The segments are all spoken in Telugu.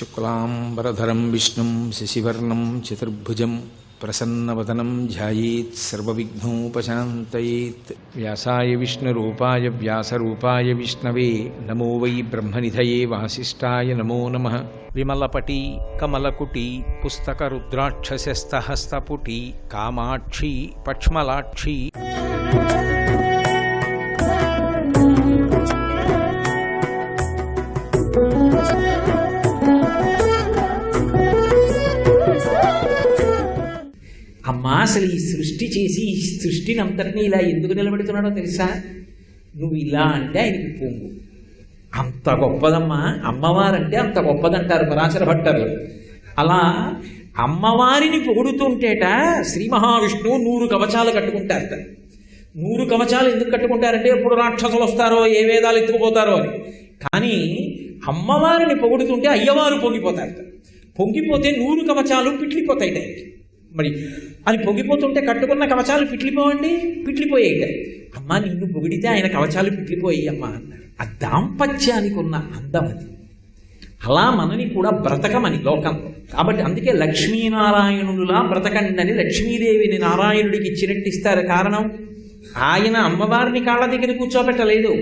శుక్లాంబరధరం విష్ణుం శశివర్ణం చతుర్భుజం ప్రసన్నవదనం ధ్యాయేత్ సర్వవిఘ్నోపశాంతయేత్. వ్యాసాయ విష్ణురూపాయ వ్యాసరూపాయ విష్ణవే నమో వై బ్రహ్మనిధయే వాసిష్ఠాయ నమో నమః. విమలపటి కమలకుటి పుస్తకరుద్రాక్షసస్తహస్తపుటి కామాక్షి పక్ష్మలాక్షి అమ్మా, అసలు ఈ సృష్టి చేసి ఈ సృష్టిని అంతటినీ ఇలా ఎందుకు నిలబెడుతున్నాడో తెలుసా? నువ్వు ఇలా అంటే ఆయనకి పొంగు. అంత గొప్పదమ్మా అమ్మవారంటే, అంత గొప్పదంటారు పరాశర భట్టరు. అలా అమ్మవారిని పొగుడుతుంటేట శ్రీ మహావిష్ణువు 100 కవచాలు కట్టుకుంటారట. 100 కవచాలు ఎందుకు కట్టుకుంటారంటే ఎప్పుడు రాక్షసులు వస్తారో, ఏ వేదాలు ఎత్తుకుపోతారో అని. కానీ అమ్మవారిని పొగుడుతుంటే అయ్యవారు పొంగిపోతారట. పొంగిపోతే 100 కవచాలు పిట్లిపోతాయి ఆయనకి. మరి అది పొంగిపోతుంటే కట్టుకున్న కవచాలు పిట్లిపోయాయి. అమ్మ, నిన్ను పొగిడితే ఆయన కవచాలు పిట్లిపోయాయి అమ్మా అన్నారు. ఆ దాంపత్యానికి ఉన్న అందం అది. అలా మనని కూడా బ్రతకమని లోకంలో. కాబట్టి అందుకే లక్ష్మీనారాయణులా బ్రతకండని లక్ష్మీదేవిని నారాయణుడికి ఇచ్చినట్టు ఇస్తారు. కారణం, ఆయన అమ్మవారిని కాళ్ళ దగ్గర కూర్చోబెట్టలేదు,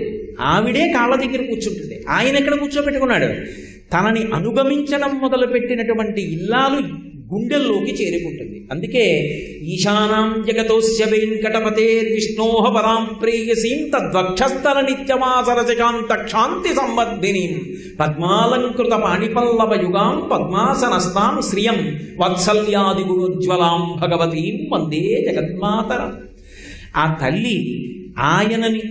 ఆవిడే కాళ్ళ దగ్గర కూర్చుంటుంది. ఆయన ఎక్కడ కూర్చోబెట్టుకున్నాడు? తనని అనుగమించడం మొదలుపెట్టినటువంటి ఇల్లాలు గుండెల్లోకి చేరుకుంటుంది. అందుకే ఈశానాం జగతోస్య వెంకటపతేర్విష్ణోః పరాం ప్రేయసీం తద్వక్షస్థల నిత్యమాసరసికాంత క్షాంతి సంవర్ధినీం పద్మాలంకృత పాణిపల్లవ యుగాం పద్మాసనస్తాం శ్రియం వాత్సల్యాది గుణోజ్వలాం భగవతీం వందే జగన్మాతరం. ఆ తల్లి ఆయనని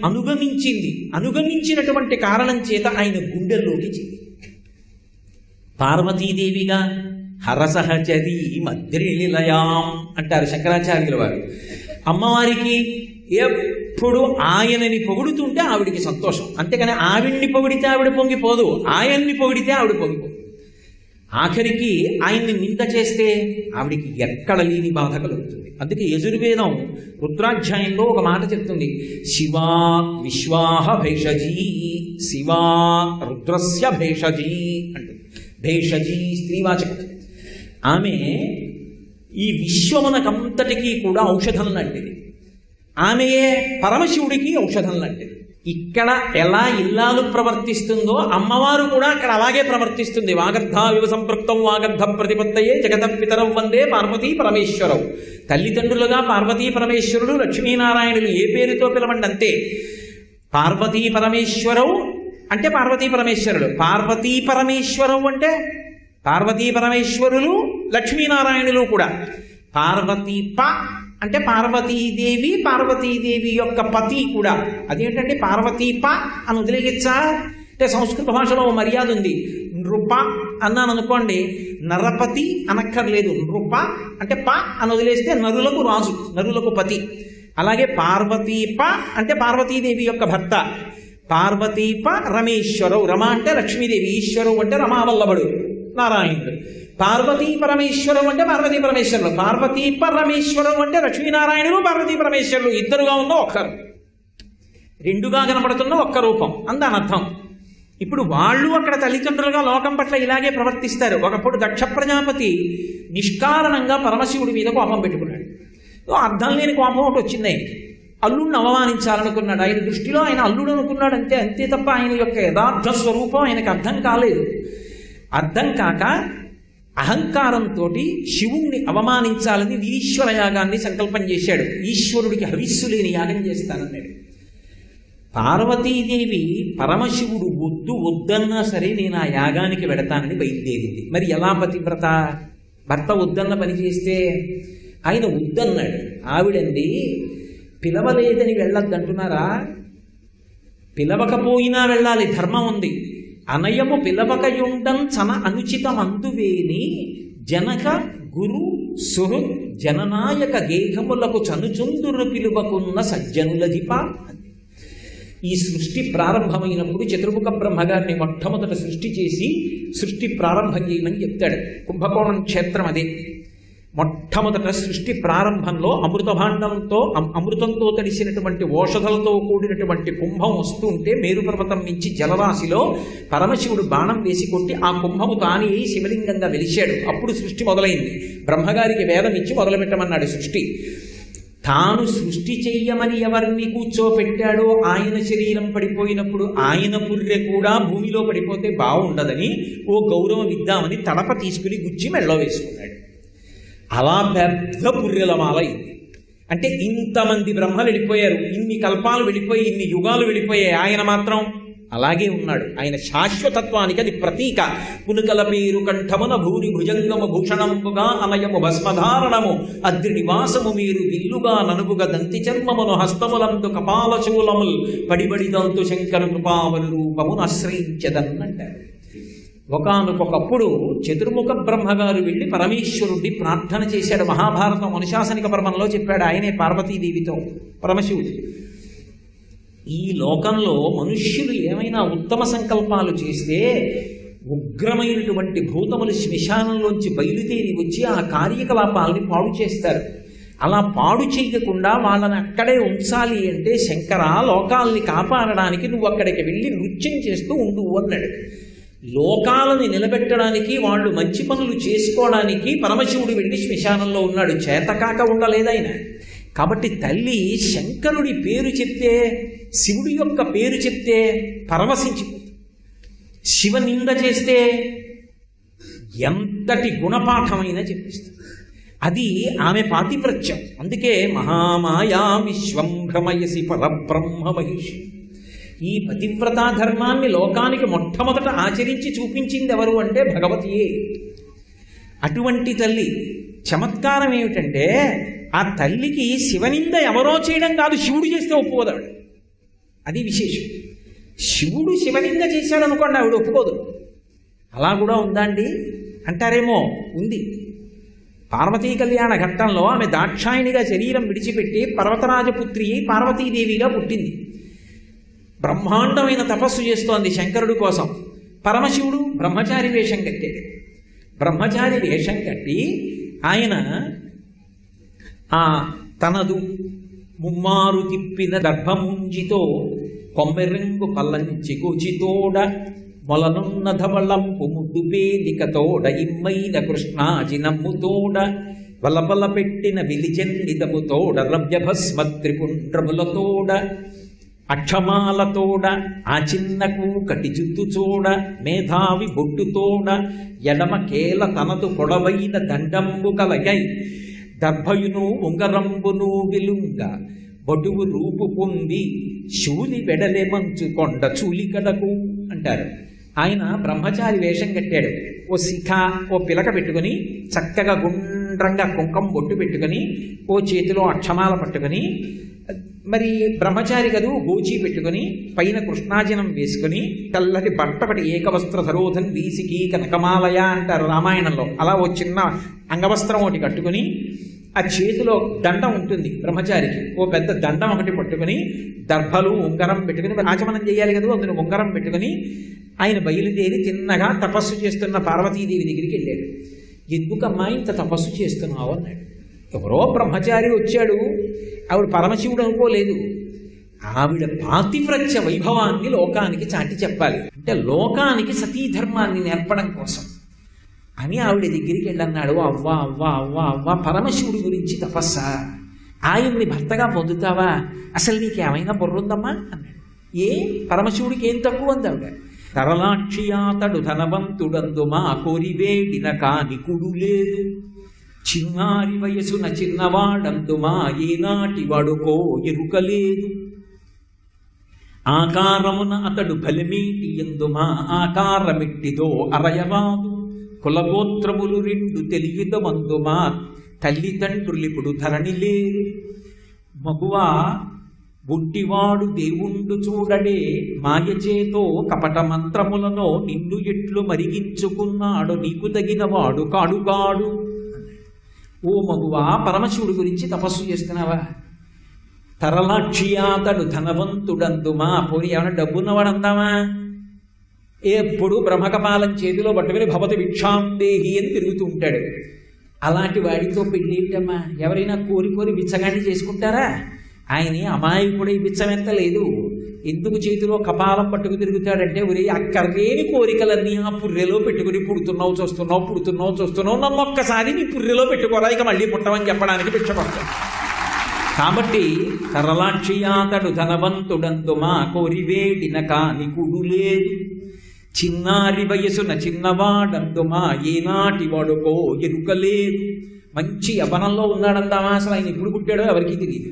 అనుగమించినటువంటి కారణం చేత ఆయన గుండెల్లోకి చేరి పార్వతీదేవిగా హరసహచరీ మద్రినిలయాం అంటారు శంకరాచార్యుల వారు. అమ్మవారికి ఎప్పుడు ఆయనని పొగుడుతుంటే ఆవిడికి సంతోషం. అంతేకాని ఆవిడ్ని పొగిడితే ఆవిడ పొంగిపోదు, ఆయన్ని పొగిడితే ఆవిడ పొంగిపోదు. ఆఖరికి ఆయన్ని నింద చేస్తే ఆవిడికి ఎక్కడ లేని బాధ కలుగుతుంది. అందుకే యజుర్వేదం రుద్రాధ్యాయంలో ఒక మాట చెప్తుంది, శివా విశ్వాహ భేషజీ, శివా రుద్రస్య భేషజీ అంటుంది. భేషజీ స్త్రీవాచకం. ఆమె ఈ విశ్వమునకంతటికీ కూడా ఔషధం లాంటిది. ఆమెయే పరమశివుడికి ఔషధం లాంటిది. ఇక్కడ ఎలా ఇల్లాలు ప్రవర్తిస్తుందో అమ్మవారు కూడా అక్కడ అలాగే ప్రవర్తిస్తుంది. వాగర్ధావివ సంపృక్తం వాగర్ధ ప్రతిపత్తయే జగత పితరం వందే పార్వతీ పరమేశ్వరవు. తల్లిదండ్రులుగా పార్వతీ పరమేశ్వరుడు లక్ష్మీనారాయణులు ఏ పేరుతో పిలవండి అంతే. పార్వతీ పరమేశ్వరవు అంటే పార్వతీ పరమేశ్వరుడు, పార్వతీ పరమేశ్వరవు అంటే పార్వతీ పరమేశ్వరులు లక్ష్మీనారాయణులు కూడా. పార్వతీప అంటే పార్వతీదేవి, పార్వతీదేవి యొక్క పతి కూడా. అదేంటంటే పార్వతీప అని వదిలేయచ్చా అంటే సంస్కృత భాషలో మర్యాద ఉంది. నృప అన్నాను అనుకోండి, నరపతి అనక్కర్లేదు. నృప అంటే ప అని వదిలేస్తే నరులకు రాజు, నరులకు పతి. అలాగే పార్వతీప అంటే పార్వతీదేవి యొక్క భర్త. పార్వతీప రమేశ్వరవు, రమ అంటే లక్ష్మీదేవి, ఈశ్వరవు అంటే రమావల్లభుడు నారాయణుడు. పార్వతీ పరమేశ్వరం అంటే పార్వతీ పరమేశ్వరులు, పార్వతీ పరమేశ్వరం అంటే లక్ష్మీనారాయణులు పార్వతీ పరమేశ్వరులు. ఇద్దరుగా ఉన్న ఒక్కరు, రెండుగా కనపడుతున్న ఒక్క రూపం అందాని అర్థం. ఇప్పుడు వాళ్ళు అక్కడ తల్లిదండ్రులుగా లోకం పట్ల ఇలాగే ప్రవర్తిస్తారు. ఒకప్పుడు దక్ష ప్రజాపతి నిష్కారణంగా పరమశివుడి మీద కోపం పెట్టుకున్నాడు. అర్థం లేని కోపం ఒకటి వచ్చింది ఆయనకి. అల్లుడిని అవమానించాలనుకున్నాడు. ఆయన దృష్టిలో ఆయన అల్లుడు అనుకున్నాడు, అంతే తప్ప ఆయన యొక్క యథార్థ స్వరూపం ఆయనకు అర్థం కాలేదు. అర్థం కాక అహంకారంతో శివుణ్ణి అవమానించాలని ఈశ్వర యాగాన్ని సంకల్పం చేశాడు. ఈశ్వరుడికి హవిస్సు లేని యాగం చేస్తానన్నాడు. పార్వతీదేవి పరమశివుడు వద్దన్నా సరే నేను ఆ యాగానికి వెడతానని బయలుదేరింది. మరి ఎలా పతివ్రత? భర్త వద్దన్న పని చేస్తే ఆయన వద్దన్నాడు. ఆవిడండి, పిలవలేదని వెళ్ళొద్దంటున్నారా? పిలవకపోయినా వెళ్ళాలి, ధర్మం ఉంది. అనయము పిలవకయుండం చన అనుచితమందువేని జనక గురు సుహృ జననాయక గేహములకు చనుచుందురు పిలువకున్న సజ్జనులధిప. ఈ సృష్టి ప్రారంభమైనప్పుడు చతుర్ముఖ బ్రహ్మగారిని మొట్టమొదట సృష్టి చేసి సృష్టి ప్రారంభం చేయమని చెప్తాడు. కుంభకోణం క్షేత్రం అదే. మొట్టమొదట సృష్టి ప్రారంభంలో అమృతంతో తడిసినటువంటి ఓషధలతో కూడినటువంటి కుంభం వస్తుంటే మేరుపర్వతం నుంచి జలరాశిలో పరమశివుడు బాణం వేసి కొట్టి ఆ కుంభము తానే శివలింగంగా వెలిశాడు. అప్పుడు సృష్టి మొదలైంది. బ్రహ్మగారికి వేదం ఇచ్చి మొదలుపెట్టమన్నాడు సృష్టి. తాను సృష్టి చెయ్యమని ఎవరిని కూర్చోపెట్టాడో ఆయన శరీరం పడిపోయినప్పుడు ఆయన పుర్రె కూడా భూమిలో పడిపోతే బాగుండదని ఓ గౌరవం ఇద్దామని తడప తీసుకుని గుచ్చి మెళ్ళో వేసుకున్నాడు. అలా పెద్ద పుర్రెలమాల అయింది. అంటే ఇంతమంది బ్రహ్మలు వెళ్ళిపోయారు, ఇన్ని కల్పాలు వెళ్ళిపోయి, ఇన్ని యుగాలు వెళ్ళిపోయాయి, ఆయన మాత్రం అలాగే ఉన్నాడు. ఆయన శాశ్వతత్వానికి అది ప్రతీక. పునుకల పేరు కంఠమున భూరి భుజంగము భూషణంబుగా అనయము భస్మధారణము అద్రి నివాసము మీరు విల్లుగా ననుగుగా దంతి చర్మమును హస్తములందు కపాలశూలముల్ పడిబడిదంతు శంకర కృపావరు రూపమును ఆశ్రయించదన్నంటారు. ఒకానొకప్పుడు చతుర్ముఖ బ్రహ్మగారు వెళ్ళి పరమేశ్వరుణ్ణి ప్రార్థన చేశాడు. మహాభారతం అనుశాసనిక పర్వంలో చెప్పాడు. ఆయనే పార్వతీదేవితో పరమశివుడు, ఈ లోకంలో మనుష్యులు ఏమైనా ఉత్తమ సంకల్పాలు చేస్తే ఉగ్రమైనటువంటి భూతములు శ్మశానంలోంచి బయలుదేరి వచ్చి ఆ కార్యకలాపాలని పాడు చేస్తారు. అలా పాడు చేయకుండా వాళ్ళని అక్కడే ఉంచాలి అంటే శంకర, లోకాలని కాపాడడానికి నువ్వు అక్కడికి వెళ్ళి నృత్యం చేస్తూ ఉండు అన్నాడు. లోకాలని నిలబెట్టడానికి, వాళ్ళు మంచి పనులు చేసుకోవడానికి పరమశివుడు వెళ్ళి శ్మశానంలో ఉన్నాడు. చేతకాక ఉండలేదైన. కాబట్టి తల్లి శంకరుడి పేరు చెప్తే, శివుడి యొక్క పేరు చెప్తే పరవశించిపోతుంది. శివ నింద చేస్తే ఎంతటి గుణపాఠమైనా చెప్పిస్తుంది. అది ఆమె పాతివ్రత్యం. అందుకే మహామాయా విశ్వం భ్రమయసి పరబ్రహ్మ మహిషి. ఈ పతివ్రతా ధర్మాన్ని లోకానికి మొట్టమొదట ఆచరించి చూపించింది ఎవరు అంటే భగవతియే. అటువంటి తల్లి చమత్కారం ఏమిటంటే, ఆ తల్లికి శివనింద ఎవరో చేయడం కాదు, శివుడు చేస్తే ఒప్పుకోదాడు. అది విశేషం. శివుడు శివనింద చేశాడు అనుకోండి, ఆవిడ ఒప్పుకోదు. అలా కూడా ఉందా అండి అంటారేమో, ఉంది. పార్వతీ కళ్యాణ ఘట్టంలో ఆమె దాక్షాయినిగా శరీరం విడిచిపెట్టి పర్వతరాజపుత్రి పార్వతీదేవిగా పుట్టింది. బ్రహ్మాండమైన తపస్సు చేస్తోంది శంకరుడి కోసం. పరమశివుడు బ్రహ్మచారి వేషం కట్టాడు. బ్రహ్మచారి వేషం కట్టి ఆయన తనదు ముమ్మారు తిప్పిన దర్భముంజితో కొమ్మెరెంగు పల్లంచి కూచితోడ మొలనున్న ధవళంపు ముద్దు వేదికతోడ ఇమ్మైన కృష్ణాజినమ్ముతోడ వలపల పెట్టిన విలిజన్నిదముతోడ రవ్యభస్మ త్రిపుండ్రములతోడ అక్షమాలతోడ ఆ చిన్నకు కటి జుత్తు చూడ మేధావి బొట్టుతోడ ఎడమ కేల తనదు పొడవైన దండంబు కలగై దర్భయును ఉంగరంబును విలుంగ బటువు రూపు పొంది శూలి వెడలే మంచు కొండ చూలికడకు అంటారు. ఆయన బ్రహ్మచారి వేషం కట్టాడు. ఓ శిఖ, ఓ పిలక పెట్టుకుని, చక్కగా గుండ్రంగా కుంకం బొట్టు పెట్టుకుని, ఓ చేతిలో అక్షమాల పట్టుకుని, మరి బ్రహ్మచారి కదూ గోచి పెట్టుకుని, పైన కృష్ణాజనం వేసుకుని, తెల్లటి బట్టపటి ఏకవస్త్ర ధరోధన్ వీసికి కనకమాలయ అంటారు రామాయణంలో. అలా ఓ చిన్న అంగవస్త్రం ఒకటి కట్టుకుని, ఆ చేతిలో దండం ఉంటుంది బ్రహ్మచారికి, ఓ పెద్ద దండం ఒకటి పట్టుకుని, దర్భలు ఉంగరం పెట్టుకుని, ఆచమనం చేయాలి కదా, అందులో ఉంగరం పెట్టుకుని ఆయన బయలుదేరి తిన్నగా తపస్సు చేస్తున్న పార్వతీదేవి దగ్గరికి వెళ్ళాడు. ఎందుకమ్మా ఇంత తపస్సు చేస్తున్నావు అన్నాడు. ఎవరో బ్రహ్మచారి వచ్చాడు, ఆవిడ పరమశివుడు అనుకోలేదు. ఆవిడ పాతివ్రత్య వైభవాన్ని లోకానికి చాటి చెప్పాలి అంటే, లోకానికి సతీధర్మాన్ని నేర్పడం కోసం అని ఆవిడ దగ్గరికి వెళ్ళన్నాడు. అవ్వా అవ్వా అవ్వా అవ్వా, పరమశివుడి గురించి తపస్సా, ఆయన్ని భర్తగా పొందుతావా, అసలు నీకేమైనా బుర్రుందమ్మా అన్నాడు. ఏ పరమశివుడికి ఏం తక్కువ అంది ఆవిడ. తరలాక్షియాతడు ధనవంతుడందు మా కోరివేడిన కానికుడు లేదు, చిన్నారి వయసున చిన్నవాడందు మా ఏనాటి వాడుకో ఎరుకలేదు, ఆకారమున అతడు బలిమీటి ఎందు మా ఆకారమిట్టిదో అరయవాదు, కులగోత్రములు రెండు తెలియదమందు మా తల్లిదండ్రులిప్పుడు ధరణి లేరు, మగువా బుట్టివాడు దేవుండు చూడడే మాయచేతో కపట మంత్రములను నిన్ను ఎట్లు మరిగించుకున్నాడు, నీకు తగినవాడు కాడుగాడు. ఓ మగువా, పరమశివుడి గురించి తపస్సు చేస్తున్నావా? తరలాక్షియాతడు ధనవంతుడందుమా, పోనీ ఏమైనా డబ్బున్నవాడు అందామా? ఎప్పుడు బ్రహ్మకపాలం చేతిలో పట్టుకుని భవతి భిక్షాందేహి అని తిరుగుతూ ఉంటాడు. అలాంటి వాడితో పెళ్ళి ఏమిటమ్మా? ఎవరైనా కోరి కోరి బిచ్చగాండి చేసుకుంటారా? ఆయనే అమాయకుడై బిచ్చమెంత లేదు. ఎందుకు చేతిలో కపాలం పట్టుకు తిరుగుతాడంటే, ఒరే అక్కర్లేని కోరికలన్నీ ఆ పుర్రెలో పెట్టుకుని పుడుతున్నావు చూస్తున్నావు నన్ను ఒక్కసారి నీ పుర్రెలో పెట్టుకోరా, ఇక మళ్ళీ పుట్టమని చెప్పడానికి భిక్షపడతాడు. కాబట్టి తరలాక్షియాతడు ధనవంతుడందుమా కోరివేడిన కాని కుడు లేదు, చిన్నారి వయసున చిన్నవాడందుమా ఏనాటి వాడుకో ఎరుకలేదు. మంచి యవనంలో ఉన్నాడందామా, అసలు ఆయన ఎప్పుడు పుట్టాడో ఎవరికీ తెలియదు.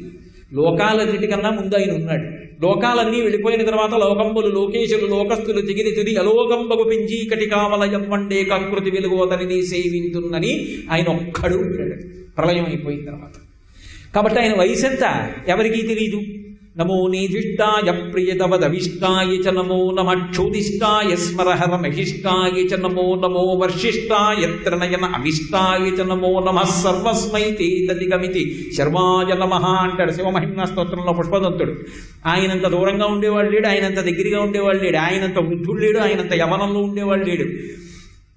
లోకాలన్నిటికన్నా ముందు ఆయన ఉన్నాడు. లోకాలన్నీ వెళ్ళిపోయిన తర్వాత లోకంబులు లోకేశులు లోకస్తులు తిగిరి తిరిగి అలోకంబగు పింజీకటి కావల ఎవ్వండే కాకృతి వెలుగోతని సేవింతున్నని ఆయన ఒక్కడు ఉంటాడు ప్రళయం అయిపోయిన తర్వాత. కాబట్టి ఆయన వయసు ఎంత ఎవరికీ తెలియదు. నమో నీధిష్టాయ ప్రియతవదవిష్టాయ చ నమో నమక్షోదిష్టాయ స్మరహర మహిష్టాయ చ నమో నమో వర్షిష్టాయ త్రినయన అవిష్టాయ చ నమో నమః సర్వస్మై తే తదిగమితి శర్వాయ నమః అంటాడు శివమహిమ్నా స్తోత్రంలో పుష్పదంతుడు. ఆయనంత దూరంగా ఉండేవాడు లేడు, ఆయనంత దగ్గరగా ఉండేవాడు లేడు, ఆయనంత వృద్ధుడు లేడు, ఆయనంత యవనంలో ఉండేవాడు లేడు.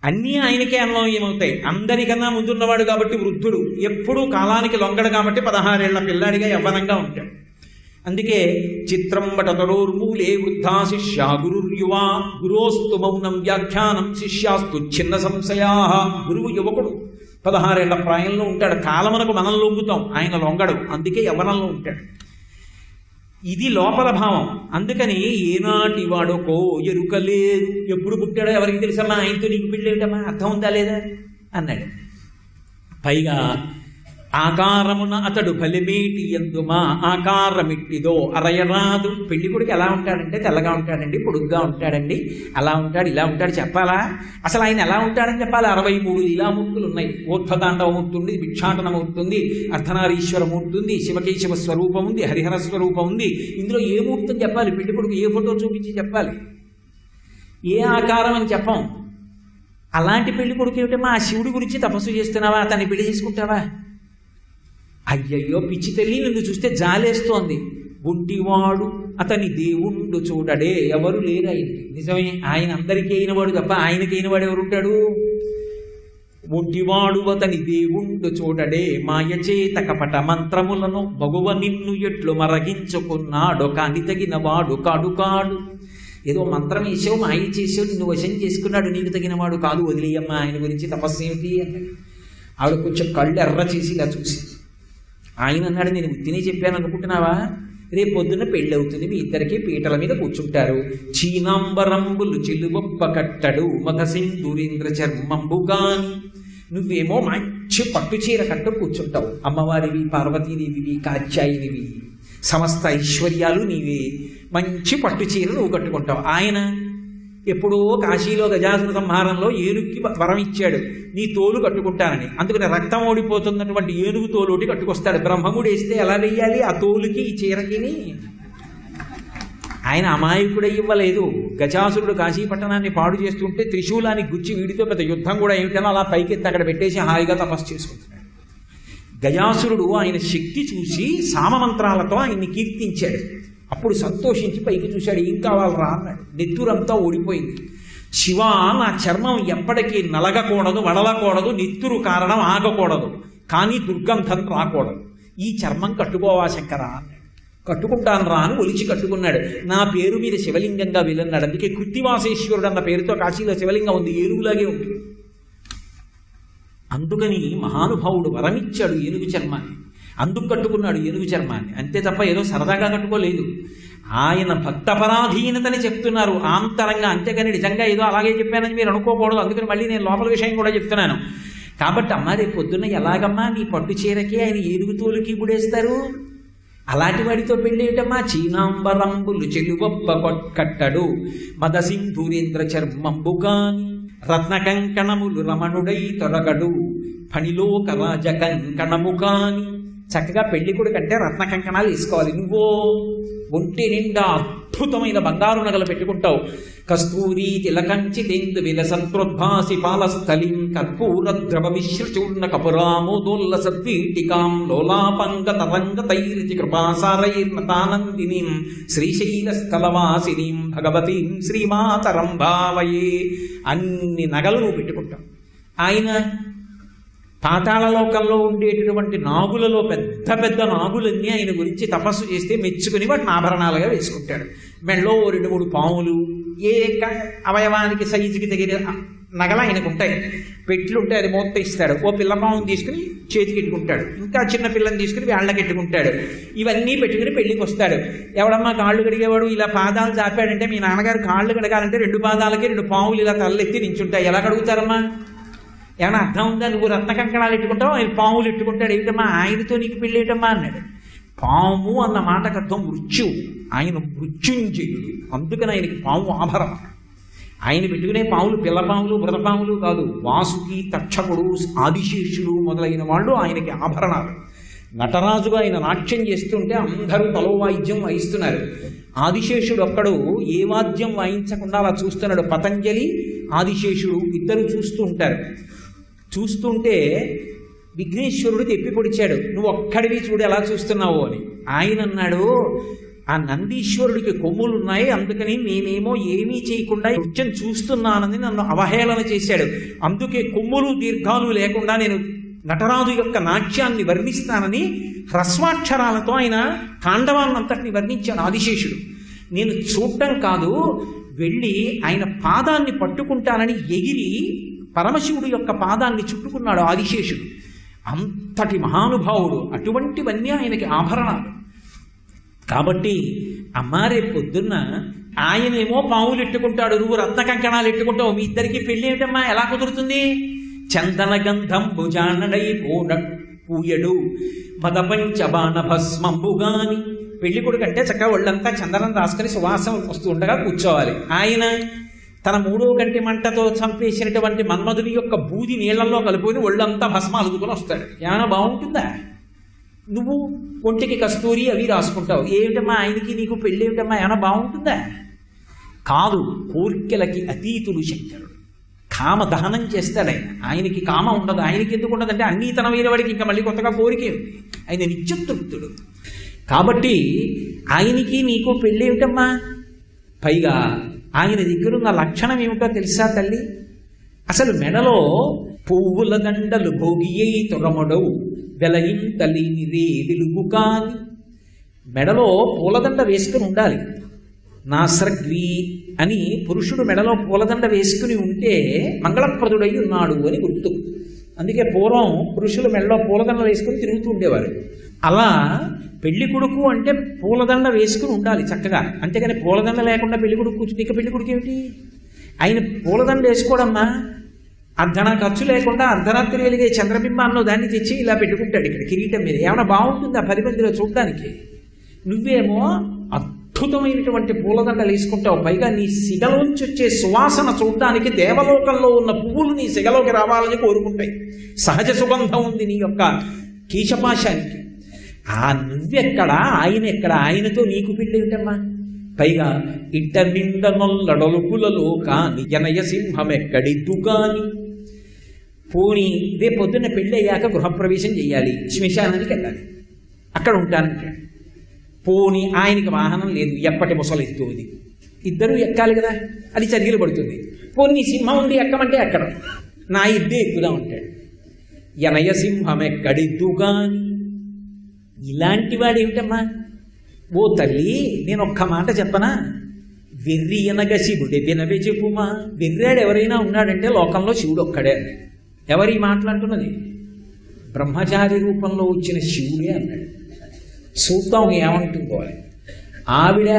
అన్నీ ఆయనకే అన్వయమవుతాయి. అందరికన్నా ముందున్నవాడు కాబట్టి వృద్ధుడు, ఎప్పుడూ కాలానికి లొంగడు కాబట్టి 16 ఏళ్ల పిల్లాడిగా యవ్వనంగా ఉంటాడు. అందుకే చిత్రం వటతరోర్మూలే వృద్ధా శిష్యా గురుర్యువా గురోస్తు మౌనం వ్యాఖ్యానం శిష్యాస్తు చిన్న సంశయా. గురువు యువకుడు 16 ఏళ్ల ప్రాయంలో ఉంటాడు. కాలమునకు మనం లొంగుతాం, ఆయన లొంగడు, అందుకే యవ్వనంలో ఉంటాడు. ఇది లోపల భావం. అందుకని ఏనాటి వాడుకో ఎరుకలేదు, ఎప్పుడు పుట్టాడో ఎవరికి తెలుసమ్మా, ఆయనతో నీకు పెళ్ళేమిటమ్మా, అర్థం ఉందా లేదా అన్నాడు. పైగా ఆకారమున అతడు బలిమేటి ఎందుమా ఆకారమిట్టిదో అరయరాదు. పెళ్లి కొడుకు ఎలా ఉంటాడంటే తెల్లగా ఉంటాడండి, పొడుగ్గా ఉంటాడండి, అలా ఉంటాడు ఇలా ఉంటాడు చెప్పాలా? అసలు ఆయన ఎలా ఉంటాడని చెప్పాలి. 63 లీలామూర్తులు ఉన్నాయి. ఊర్ధ్వతాండవమూర్తి ఉంది, భిక్షాటనమూర్తి ఉంది, అర్ధనారీశ్వరమూర్తి ఉంది, శివకేశవ స్వరూపం ఉంది, హరిహర స్వరూపం ఉంది. ఇందులో ఏ మూర్తి అని చెప్పాలి? పెళ్లి కొడుకు ఏ ఫోటో చూపించి చెప్పాలి, ఏ ఆకారం అని చెప్పం. అలాంటి పెళ్లి కొడుకు ఏమిటమ్మా, ఆ శివుడి గురించి తపస్సు చేస్తున్నావా, అతన్ని పెళ్లి చేసుకుంటావా? అయ్యయ్యో పిచ్చి తల్లి, నిన్ను చూస్తే జాలేస్తోంది. ఒంటివాడు అతని దేవుండు చూడడే, ఎవరు లేరు ఆయనకి. నిజమే, ఆయన అందరికీ అయినవాడు తప్ప ఆయనకి అయినవాడు ఎవరుంటాడు? ఒంటివాడు అతని దేవుండు చూడడే, మాయచేత కపట మంత్రములను మగువ నిన్ను ఎట్లు మరగించుకున్నాడు, కాని తగిన వాడు కాడు కాడు. ఏదో మంత్రం వేసావు, మాయ చేసావు, నిన్ను వశం చేసుకున్నాడు, నీకు తగినవాడు కాదు, వదిలేయమ్మా, ఆయన గురించి తపస్సు ఏమిటి అన్నాడు. ఆవిడ కొంచెం కళ్ళు ఎర్ర చేసి ఇలా చూసి ఆయన అన్నాడు, నేను ఉత్తినే చెప్పాను అనుకుంటున్నావా? రేపు పొద్దున్న పెళ్ళి అవుతుంది, మీ ఇద్దరికి పీటల మీద కూర్చుంటారు. చీనాంబరంబులు చెలువొప్ప కట్టడు మత సింధురేంద్ర చర్మంబుగాని. నువ్వేమో మంచి పట్టు చీర కట్టు కూర్చుంటావు, అమ్మవారివి, పార్వతీదేవివి, కాత్యాయినివి, సమస్త ఐశ్వర్యాలు నీవే, మంచి పట్టు చీర నువ్వు కట్టుకుంటావు. ఆయన ఎప్పుడో కాశీలో గజాసుర సంహారంలో ఏనుగుకి వరం ఇచ్చాడు, నీ తోలు కట్టుకుంటానని. అందుకని రక్తం ఓడిపోతున్నటువంటి ఏనుగు తోలుటి కట్టుకొస్తాడు. బ్రహ్మముడు వేస్తే ఎలా వెయ్యాలి ఆ తోలుకి ఈ చీరకిని? ఆయన అమాయకుడై ఇవ్వలేదు. గజాసురుడు కాశీ పట్టణాన్ని పాడు చేస్తుంటే త్రిశూలాన్ని గుచ్చి వీడితో పెద్ద యుద్ధం కూడా ఏమిటనో అలా పైకెత్తి అక్కడ పెట్టేసి హాయిగా తపస్సు చేసుకుంటున్నాడు. గజాసురుడు ఆయన శక్తి చూసి సామమంత్రాలతో ఆయన్ని కీర్తించాడు. అప్పుడు సంతోషించి పైకి చూశాడు, ఏం కావాలరా అన్నాడు. నెత్తురంతా ఓడిపోయింది. శివ, నా చర్మం ఎప్పటికీ నలగకూడదు, వడలకూడదు, నెత్తురు కారణం ఆగకూడదు, కానీ దుర్గంధం రాకూడదు. ఈ చర్మం కట్టుకోవా శంకరా అన్నాడు. కట్టుకుంటాను రా అని ఒలిచి కట్టుకున్నాడు. నా పేరు మీద శివలింగంగా వెళ్ళన్నాడు. అందుకే కృత్తివాసేశ్వరుడు అన్న పేరుతో కాశీలో శివలింగం ఉంది, ఏనుగులాగే ఉంది. అందుకని మహానుభావుడు వరమిచ్చాడు ఏనుగు చర్మాన్ని, అందుకు కట్టుకున్నాడు ఏనుగు చర్మాన్ని, అంతే తప్ప ఏదో సరదాగా కట్టుకోలేదు. ఆయన భక్తపరాధీనతని చెప్తున్నారు ఆంతరంగా, అంతేకాని నిజంగా ఏదో అలాగే చెప్పానని మీరు అనుకోకూడదు. అందుకని మళ్ళీ నేను లోపల విషయం కూడా చెప్తున్నాను. కాబట్టి అమ్మ, రేపు పొద్దున్న ఎలాగమ్మా నీ పట్టు చీరకి ఆయన ఏనుగు తోలుకి గుడేస్తారు? అలాంటి వాడితో పెళ్ళి ఏమిటమ్మా? చీనాంబరంబులు చెలువొప్ప కట్టడు మదసింధూరేంద్ర చర్మంబుగాని, రత్నకంకణములు రమణుడై తొరగడు ఫణిలోక రాజ కంకణము కాని. చక్కగా పెళ్లి కొడుకు అంటే రత్న కంకణాలు వేసుకోవాలి. నువ్వో ఒంటి నిండా అద్భుతమైన బంగారు నగలు పెట్టుకుంటావు. కస్తూరి తిలకంచి తెందు విలసంత్రోద్భాసి పాలస్థలిం కర్పూర ద్రవ మిశ్రచూర్ణ కపురామోదోల్ల సద్వీటికాం లోలాపంగ తరంగ తైరితి కృపాసారైర్మతానందినీం శ్రీశైలస్థలవాసినీం భగవతీం శ్రీమాతరం భావయే. అన్ని నగలు నువ్వు పెట్టుకుంటావు. ఆయన పాతాళలోకంలో ఉండేటటువంటి నాగులలో పెద్ద పెద్ద నాగులన్నీ ఆయన గురించి తపస్సు చేస్తే మెచ్చుకుని వాటిని ఆభరణాలుగా వేసుకుంటాడు. మెళ్ళో 2-3 పాములు, ఏ అవయవానికి సైజుకి తగిన నగలు ఆయనకు ఉంటాయి. పెట్లు ఉంటాయి, అది మూత ఇస్తాడు. ఓ పిల్ల పాముని తీసుకుని చేతికి ఎట్టుకుంటాడు, ఇంకా చిన్న పిల్లని తీసుకుని వేళ్ళకి ఎట్టుకుంటాడు. ఇవన్నీ పెట్టుకుని పెళ్లికి వస్తాడు. ఎవడమ్మా కాళ్ళు కడిగేవాడు? ఇలా పాదాలు చాపాడంటే, మీ నాన్నగారు కాళ్ళు కడగాలంటే 2 పాదాలకి 2 పాములు ఇలా తలెత్తి నించుంటాయి. ఎలా కడుగుతారమ్మా? ఏమన్నా అర్థం ఉందా? నువ్వు రత్న కంకణాలు ఎట్టుకుంటావు, ఆయన పాములు ఎట్టుకుంటాడు. ఏమిటమ్మా ఆయనతో నీకు పెళ్ళి ఏంటమ్మా అన్నాడు. పాము అన్న మాటకు అర్థం మృత్యు. ఆయన మృత్యుంజయుడు, అందుకని ఆయనకి పాము ఆభరణం. ఆయన పెట్టుకునే పాములు పిల్లపాములు మృతపాములు కాదు. వాసుకి, తక్షకుడు, ఆదిశేషుడు మొదలైన వాళ్ళు ఆయనకి ఆభరణాలు. నటరాజుగా ఆయన నాట్యం చేస్తుంటే అందరూ తలో వాయిద్యం వాయిస్తున్నారు. ఆదిశేషుడు ఒక్కడు ఏ వాద్యం వాయించకుండా అలా చూస్తున్నాడు. పతంజలి, ఆదిశేషుడు ఇద్దరు చూస్తూ ఉంటారు. చూస్తుంటే విఘ్నేశ్వరుడు తెప్పి పొడిచాడు, నువ్వు ఒక్కడివి చూడు ఎలా చూస్తున్నావు అని. ఆయన అన్నాడు, ఆ నందీశ్వరుడికి కొమ్ములు ఉన్నాయి, అందుకని నేనేమో ఏమీ చేయకుండా నృత్యం చూస్తున్నానని నన్ను అవహేళన చేశాడు. అందుకే కొమ్ములు దీర్ఘాలు లేకుండా నేను నటరాజు యొక్క నాట్యాన్ని వర్ణిస్తానని హ్రస్వాక్షరాలతో ఆయన తాండవాన్నంతటిని వర్ణించాడు ఆదిశేషుడు. నేను చూడటం కాదు, వెళ్ళి ఆయన పాదాన్ని పట్టుకుంటానని ఎగిరి పరమశివుడు యొక్క పాదాన్ని చుట్టుకున్నాడు ఆదిశేషుడు. అంతటి మహానుభావుడు. అటువంటివన్నీ ఆయనకి ఆభరణాలు. కాబట్టి అమ్మారే పొద్దున్న ఆయనేమో పావులు ఎట్టుకుంటాడు, నువ్వు రత్న కంకణాలు ఎట్టుకుంటావు. మీ ఇద్దరికి పెళ్ళి ఏమిటమ్మా? ఎలా కుదురుతుంది? చందన గంధం భుజానడై పూయడు మదపంచబాణ భస్మంబుగాని. పెళ్లి కొడుకు అంటే చక్కగా ఒళ్ళంతా చందనం రాసుకొని సువాసన వస్తూ ఉండగా కూర్చోవాలి. ఆయన తన 3వ కంటి మంటతో చంపేసినటువంటి మన్మధుని యొక్క బూది నీళ్లలో కలుపుకొని ఒళ్ళంతా భస్మ అలుదుకొని వస్తాడు. ఏమైనా బాగుంటుందా? నువ్వు ఒంటికి కస్తూరి అవి రాసుకుంటావు. ఏమిటమ్మా ఆయనకి నీకు పెళ్ళి ఏమిటమ్మా? ఏమైనా బాగుంటుందా? కాదు. కోరికలకి అతీతుడు శంకరుడు. కామ దహనం చేస్తాడు ఆయన. ఆయనకి కామ ఉండదు. ఆయనకి ఎందుకు ఉండదంటే అన్నీ తన వీరవాడికి ఇంకా మళ్ళీ కొత్తగా కోరికే ఉంది. ఆయన నిత్యతృప్తుడు. కాబట్టి ఆయనకి నీకు పెళ్ళి ఏమిటమ్మా? పైగా ఆయన దగ్గర ఉన్న లక్షణం ఏమిటో తెలుసా తల్లి? అసలు మెడలో పువ్వుల దండలు భోగియై తొరమడవు వెలయింతలిని రే వెలుగు కాని. మెడలో పూలదండ వేసుకుని ఉండాలి. నాస్రగ్వి అని పురుషుడు మెడలో పూలదండ వేసుకుని ఉంటే మంగళప్రదుడై ఉన్నాడు అని గుర్తు. అందుకే పూర్వం పురుషులు మెడలో పూలదండ వేసుకుని తిరుగుతూ ఉండేవారు. అలా పెళ్లి కొడుకు అంటే పూలదండ వేసుకుని ఉండాలి చక్కగా. అంతేగాని పూలదండ లేకుండా పెళ్లి కొడుకు కూర్చుని ఇక పెళ్లి కొడుకు ఏమిటి? ఆయన పూలదండ వేసుకోవడమ్మా అర్ధనా ఖర్చు లేకుండా అర్ధరాత్రి వెలిగే చంద్రబింబాల్లో దాన్ని తెచ్చి ఇలా పెట్టుకుంటాడు ఇక్కడ కిరీటం మీద. ఏమైనా బాగుంటుందా 10 మందిలో చూడడానికి? నువ్వేమో అద్భుతమైనటువంటి పూలదండలు వేసుకుంటావు. పైగా నీ సిగలోంచి వచ్చే సువాసన చూడడానికి దేవలోకంలో ఉన్న పువ్వులు నీ సిగలోకి రావాలని కోరుకుంటాయి. సహజ సుగంధం ఉంది నీ యొక్క కేశపాశానికి. ఆ నువ్వెక్కడా, ఆయన ఎక్కడ? ఆయనతో నీకు పెళ్ళి ఏమిటమ్మా? పైగా ఇంట నిండ నొల్లడొలుపులలో కాని జనయ సింహమెక్కడిద్దు కాని. పోనీ రేపు పొద్దున్న పెళ్ళి అయ్యాక గృహప్రవేశం చేయాలి, శ్మశానానికి వెళ్ళాలి, అక్కడ ఉంటానికి. పోనీ ఆయనకి వాహనం లేదు, ఎప్పటి ముసలెత్తు అది. ఇద్దరూ ఎక్కాలి కదా, అది చర్యలు పడుతుంది. పోనీ సింహం ఉంది ఎక్కమంటే ఎక్కడం, నా ఇద్దే ఎక్కుదామంటాడు. యనయ సింహమెక్కడిద్దు కాని. ఇలాంటి వాడు ఏమిటమ్మా? ఓ తల్లి, నేను ఒక్క మాట చెప్పనా? వెర్రి అనగ శివుడే వినవే చెప్పుమా. వెర్రాడు ఎవరైనా ఉన్నాడంటే లోకంలో శివుడు ఒక్కడే. ఎవరి మాట్లాడుతున్నది? బ్రహ్మచారి రూపంలో వచ్చిన శివుడే అన్నాడు. చూద్దాం ఏమంటుందో. ఆవిడ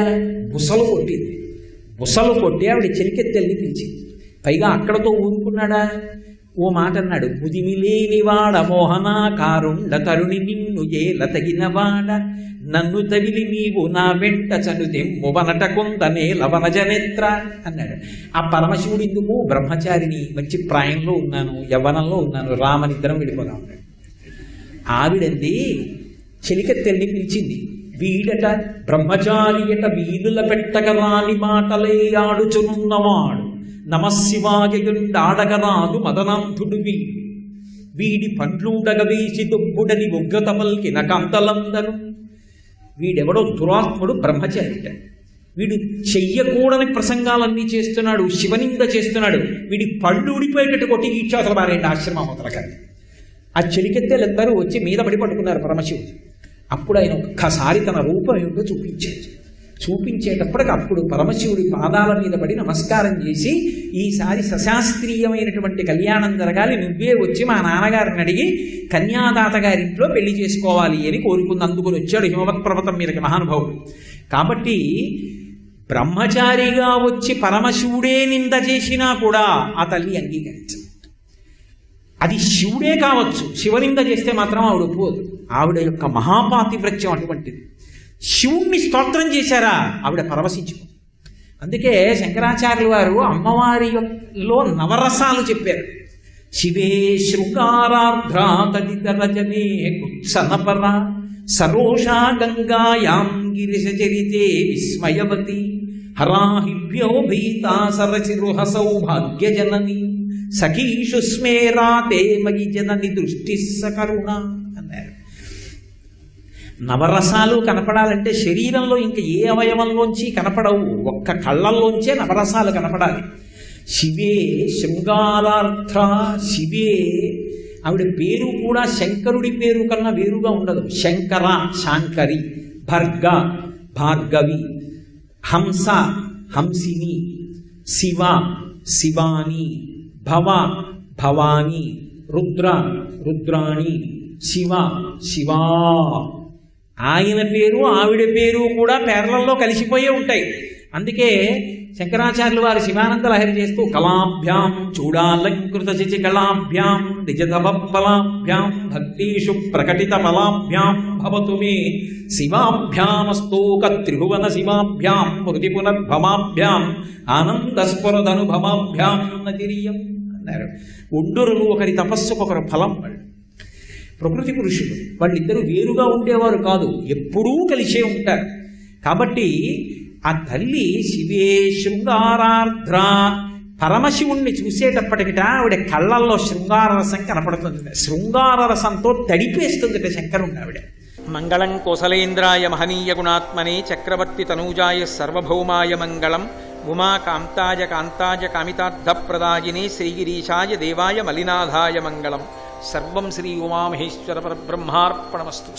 బుసలు కొట్టింది. బుసలు కొట్టి ఆవిడ చెలికెత్తెల్ని పిలిచింది. పైగా అక్కడతో ఊరుకున్నాడా? ఓ మాట అన్నాడు, ముదిమిలేనివాడ మోహనాకారుండ తరుణి నిన్ను ఏల తగినవాడ నన్ను తవిలి నీవు నా వెంట చనుదెమ్ము వనట కొందనే లవనజనేత్ర అన్నాడు. ఆ పరమశివుడు ఎందుకు? బ్రహ్మచారిని, మంచి ప్రాయంలో ఉన్నాను, యవ్వనంలో ఉన్నాను, రామనిద్దరం విడిపోదా ఉన్నాడు. ఆవిడంది చెలికెత్తెల్ని పిలిచింది. వీడట బ్రహ్మచారియట వీధుల పెట్టగ రాని మాటలే ఆడుచునున్నవాడు నమశివాయుండాడగరాదు మదనాంధుడు వీడి పండ్లుడగ వేసి దొబ్బుడని ఉగ్రత పల్కిన కాంతలందరూ. వీడెవడో దురాత్ముడు, బ్రహ్మచారిట. వీడు చెయ్యకూడని ప్రసంగాలన్నీ చేస్తున్నాడు, శివనింద చేస్తున్నాడు. వీడి పళ్ళు ఊడిపోయేటట్టు కొట్టి ఈక్షాసలు మారేండి ఆశ్రమం అవతలకండి. ఆ చెలికెత్తెలందరూ వచ్చి మీద పడి పట్టుకున్నారు పరమశివుడు. అప్పుడు ఆయన ఒక్కసారి తన రూపం ఏమిటో చూపించేటప్పటికి అప్పుడు పరమశివుడి పాదాల మీద పడి నమస్కారం చేసి, ఈసారి సశాస్త్రీయమైనటువంటి కళ్యాణం జరగాలి, నువ్వే వచ్చి మా నాన్నగారిని అడిగి కన్యాదాత గారింట్లో పెళ్లి చేసుకోవాలి అని కోరుకుంది. అందుకుని వచ్చాడు హిమవత్ పర్వతం మీదకి మహానుభావుడు. కాబట్టి బ్రహ్మచారిగా వచ్చి పరమశివుడే నింద చేసినా కూడా ఆ తల్లి అంగీకరించదు. అది శివుడే కావచ్చు, శివనింద చేస్తే మాత్రం ఆవిడ ఒప్పుకోదు. ఆవిడ యొక్క మహాపాతివ్రత్యం అటువంటిది. శివుణ్ణి స్తోత్రం చేశారా ఆవిడ పరవశించుకుంది. అందుకే శంకరాచార్యుల వారు అమ్మవారిలో నవరసాలు చెప్పారు. శివే శృంగారార్ధ్రా తదితరజనే కుత్సనపర సరోషా గంగాయాం గిరిశచరితే విస్మయవతి హరాహివ్యో భీతా సరసిరుహ సౌభాగ్యజనని సఖీషు స్మేరాతే మయి జనని దృష్టి సకరుణ అన్నారు. నవరసాలు కనపడాలంటే శరీరంలో ఇంకా ఏ అవయవంలోంచి కనపడవు, ఒక్క కళ్ళల్లోంచే నవరసాలు కనపడాలి. శివే శృంగారార్థ, శివే ఆవిడ పేరు కూడా శంకరుడి పేరు కన్నా వేరుగా ఉండదు. శంకర శాంకరి, భర్గ భార్గవి, హంస హంసిని, శివ శివాని, భవ భవాని, రుద్ర రుద్రాణి, శివ శివా. ఆయన పేరు ఆవిడ పేరు కూడా పేర్లలో కలిసిపోయే ఉంటాయి. అందుకే శంకరాచార్యులు వారు శివానంద లహరి చేస్తూ కళాభ్యాం చూడాలంకృత శిచి కళాభ్యాం నిజతపలాభ్యాం భక్తిషు ప్రకటిత బలాభ్యాం భవతు మే శివాభ్యామస్తోక త్రిభువన శివాభ్యాం మృతి పునర్భవాభ్యాం ఆనందస్ఫురదనుభవాభ్యాం నతిరియం అన్నారు. ఒడ్డొరులు ఒకరి తపస్సుకు ఒకరు ఫలం. వాళ్ళు ప్రకృతి పురుషులు, వాళ్ళిద్దరూ వేరుగా ఉండేవారు కాదు, ఎప్పుడూ కలిసే ఉంటారు. కాబట్టి ఆ తల్లి శివే శృంగారార్ధ్ర, పరమశివుణ్ణి చూసేటప్పటికిట ఆవిడ కళ్ళల్లో శృంగారరసం కనపడుతుంది. శృంగారరసంతో తడిపేస్తుందిట శంకరుణ్ణి ఆవిడ. మంగళం కోసలేంద్రాయ మహనీయ గుణాత్మనే చక్రవర్తి తనూజాయ సర్వభౌమాయ మంగళం ఉమా కాంతాయ కాంతాయ కామితార్థప్రదాయినే శ్రీగిరీశాయ దేవాయ మలినాథాయ మంగళం. సర్వం శ్రీ ఉమామహేశ్వర పరబ్రహ్మార్పణమస్తు.